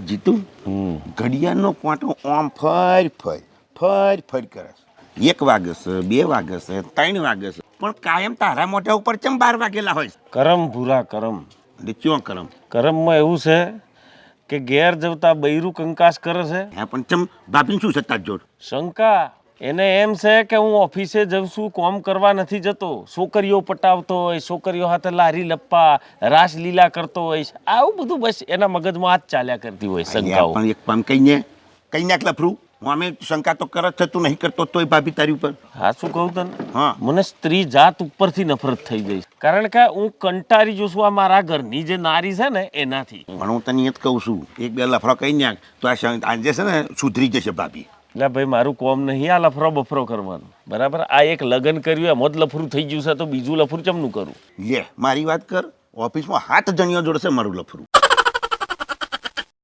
જીતું ઘડિયાળનો કાંટો આમ ફર કરે છે 1 વાગે છે 2 વાગે છે 3 વાગે છે પણ કાયમ તારા મોઢા ઉપર ચમ 12 વાગેલા હોય છે કરમ ભૂરા કરમ એટલે ક્યાં કરમ કરમમાં એવું છે કે ઘેર જવતા બૈરું કંકાસ કરે છે હે પણ ચમ ભાભીને શું છે તાર જોડ શંકા એને એમ છે કે હું ઓફિસે જઉં છું કોમ કરવા નથી જતો છોકરીઓ પટાવતો હોય છોકરીઓ સાથે લારી લપ્પા રાસલીલા કરતો હોય આવું બધું બસ એના મગજમાં આ જ ચાલ્યા કરતી હોય શંકાઓ પણ એક કામ કહીને લફરું હું અમે શંકા તો કરત છે તું નહીં કરતો તોય ભાભી તારી ઉપર હા શું કહું તને હા મને સ્ત્રી જાત ઉપરથી નફરત થઈ ગઈ કારણ કે હું કંટાળી જઉં છું આ મારા ઘરની જે નારી છે ને એનાથી પણ હું તને એ જ કહું છું 1-2 લફરો કહી નાખ તો આજે છે ને સુધરી જશે ભાભી એટલે ભાઈ મારું કોમ નહીં આ લફરો બફરો કરવાનું બરાબર આ એક લગ્ન કર્યું એમ જ લફરું થઈ ગયું છે તો બીજું લફરું ચમનું કરું લે મારી વાત કર ઓફિસમાં 7 જણીઓ જોડશે મારું લફરું